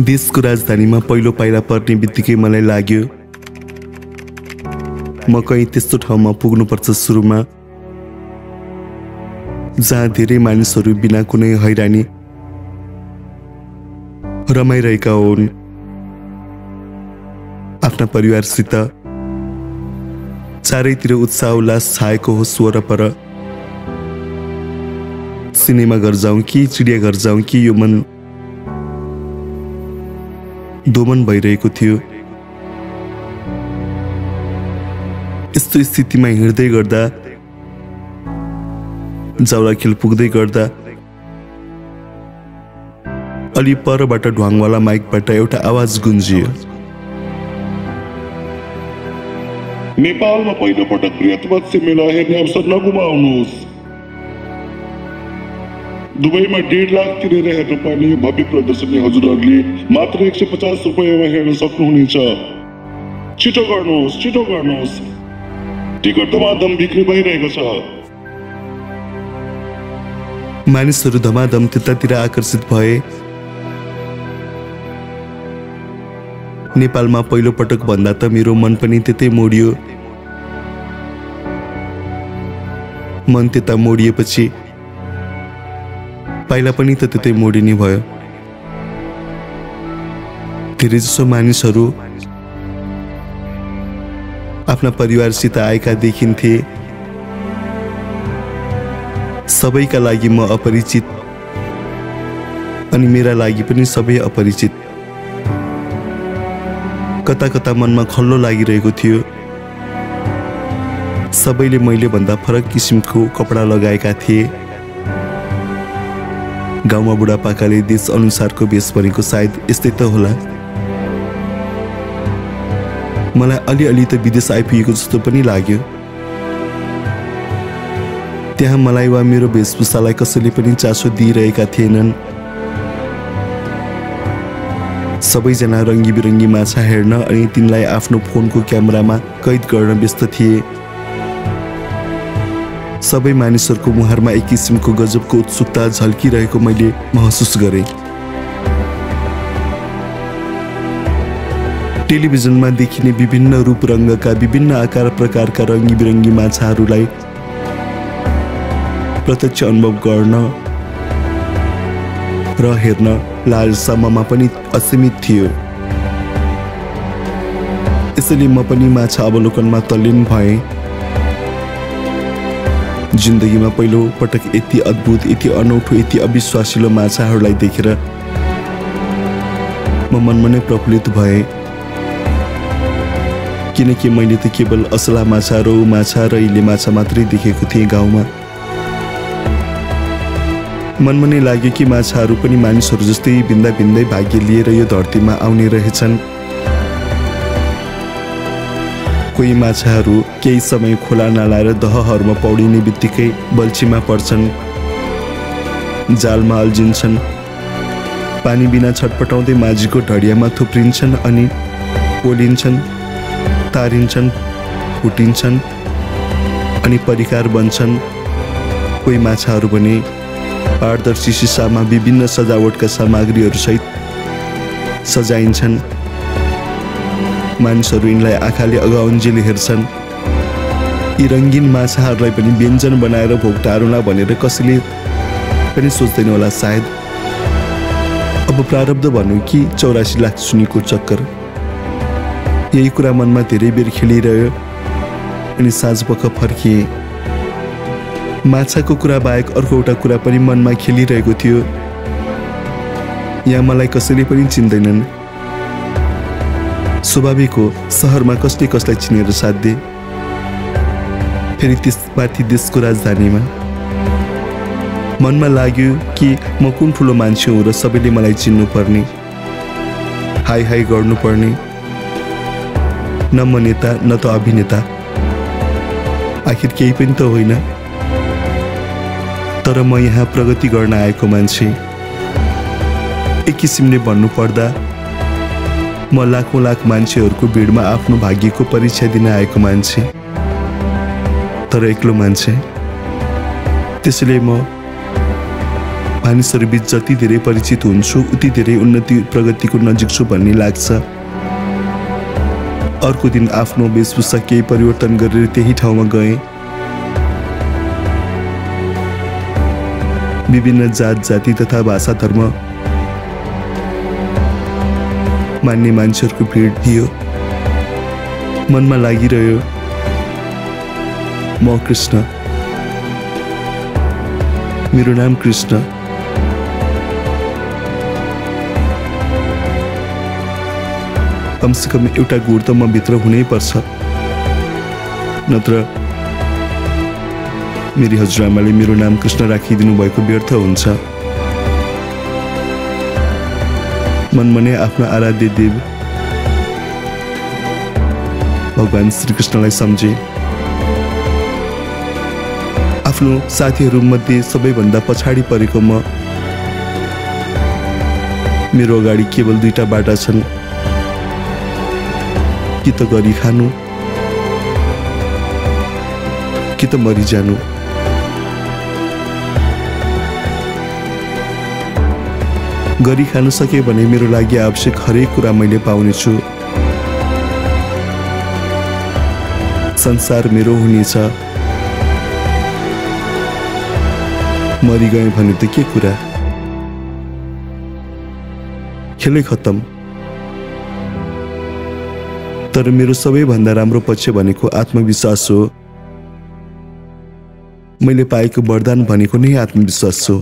देशको राजधानीमा पहिलो पाइला पर्ने बित्तिकै मलाई लाग्यो म कहीँ त्यस्तो ठाउँमा पुग्नुपर्छ सुरुमा जहाँ धेरै मानिसहरू बिना कुनै हैरानी रमाइरहेका हुन् आफ्ना परिवारसित चारैतिर उत्साह उल्लास छाएको होस् वरपर सिनेमा घर जाउँ कि चिडियाघर जाउँ कि यो मन दोमन भइरहेको थियो। यस्तो स्थितिमा हिँड्दै गर्दा जाउलाखेल पुग्दै गर्दा अलि परबाट ढ्वाङवाला माइकबाट एउटा आवाज गुन्जियो। नेपालमा पहिलो पटक बृहत मत्स्य मेला हेर्ने अवसर नगुमाउनुहोस्। दुबईमा 1.5 लाख तिरेर हेर्न पर्ने भव्य प्रदर्शनी हजुरहरूले मात्र 150 रुपैयाँमा हेर्न सक्नुहुनेछ। छिटो गर्नुहोस्। टिकट धमाधम बिक्री भइरहेको छ। मानिसहरू धमाधम त्यतातिर आकर्षित भए। नेपालमा पहिलो पटक भन्दा त मेरो मन पनि त्यतै मोडियो। मन त्यता मोडिएपछि पाइला पनि त त्यतै मोडिने भयो। धेरैजसो मानिसहरू आफ्ना परिवारसित आएका देखिन्थे। सबैका लागि म अपरिचित अनि मेरा लागि पनि सबै अपरिचित। कता कता मनमा खल्लो लागिरहेको थियो। सबैले मैले भन्दा फरक किसिमको कपडा लगाएका थिए। गाउँमा बुढापाकाले देश अनुसारको भेष भनेको सायद यस्तै त होला। मलाई अलिअलि त विदेश आइपुगेको जस्तो पनि लाग्यो। त्यहाँ मलाई वा मेरो वेशभूषालाई कसैले पनि चासो दिइरहेका थिएनन्। सबैजना रङ्गी बिरङ्गी माछा हेर्न अनि तिनलाई आफ्नो फोनको क्यामेरामा कैद गर्न व्यस्त थिए। सबै मानिसहरूको मुहारमा एक किसिमको गजबको उत्सुकता झल्किरहेको मैले महसुस गरेँ। टेलिभिजनमा देखिने विभिन्न रूप रङ्गका विभिन्न आकार प्रकारका रङ्गी बिरङ्गी माछाहरूलाई प्रत्यक्ष अनुभव गर्न र हेर्न लालसामा पनि असीमित थियो। यसैले म पनि माछा अवलोकनमा तल्लीन भएँ। जिन्दगीमा पहिलो पटक यति अद्भुत, यति अनौठो, यति अविश्वासिलो माछाहरूलाई देखेर म मनमा नै प्रफुल्लित भएँ। किनकि मैले त केवल असला माछा, रौ माछा र इले माछा मात्रै देखेको थिएँ गाउँमा। मनमा नै लाग्यो कि माछाहरू पनि मानिसहरू जस्तै भिन्दा भिन्दै भाग्य लिएर यो धरतीमा आउने रहेछन्। कोही माछाहरू केही समय खोला नाला र दहहरूमा पौडिने बित्तिकै बल्छीमा पर्छन्, जालमा अल्झिन्छन्, पानी बिना छटपटाउँदै माझीको ढडियामा थुप्रिन्छन् अनि पोलिन्छन्, तारिन्छन्, फुटिन्छन् अनि परिकार बन्छन्। कोही माछाहरू भने पारदर्शी सिसामा विभिन्न सजावटका सामग्रीहरूसहित सजाइन्छन्। मानिसहरू यिनलाई आँखाले अगाउन्जेली हेर्छन्। यी रङ्गीन माछाहरूलाई पनि व्यञ्जन बनाएर भोग टारुला भनेर कसैले पनि सोच्दैन होला सायद। अब प्रारब्ध भनौँ कि 84 लाख सुनीको चक्कर। यही कुरा मनमा धेरै बेर खेलिरह्यो अनि साँझपख फर्किएँ। माछाको कुरा बाहेक अर्को एउटा कुरा पनि मनमा खेलिरहेको थियो। यहाँ मलाई कसैले पनि चिन्दैनन्। स्वाभाविक हो, सहरमा कसले कसलाई चिनेर साध्य, फेरि त्यसमाथि देशको राजधानीमा। मनमा लाग्यो कि म कुन ठुलो मान्छे हुँ र सबैले मलाई चिन्नुपर्ने, हाई हाई गर्नुपर्ने। न म नेता न त अभिनेता, आखिर केही पनि त होइन। तर म यहाँ प्रगति गर्न आएको मान्छे। एक किसिमले भन्नुपर्दा म लाखौं लाख मान्छेहरूको भिडमा आफ्नो भाग्यको परीक्षा दिन आएको मान्छे, तर एक्लो मान्छे। त्यसैले म मानिसहरूबीच जति धेरै परिचित हुन्छु उति धेरै उन्नति प्रगतिको नजिक छु भन्ने लाग्छ। अर्को दिन आफ्नो वेशभूषा केही परिवर्तन गरेर त्यही ठाउँमा गएँ। विभिन्न जात जाति तथा भाषा धर्म मान्ने मान्छेहरूको भिड थियो। मनमा लागिरह्यो, म कृष्ण, मेरो नाम कृष्ण। कमसेकम एउटा गुण त म भित्र हुनै पर्छ, नत्र मेरी हजुरआमाले मेरो नाम कृष्ण राखिदिनु भएको व्यर्थ हुन्छ। मनमनै आफ्नो आराध्य देव भगवान श्रीकृष्णलाई सम्झे। आफ्नो साथीहरूमध्ये सबैभन्दा पछाडि परेको म। मेरो अगाडि केवल 2टा बाटा छन्, कि त गरी खानु कि त मरिजानु। गरी खानु सके भने मेरो लागि आवश्यक हरेक कुरा मैले पाउनेछु। संसार मेरो हुनेछ। मरिगएँ भने त के कुरा, खेलै खत्तम। तर मेरो सबैभन्दा राम्रो पक्ष भनेको आत्मविश्वास हो। मैले पाएको वरदान भनेको नै आत्मविश्वास हो।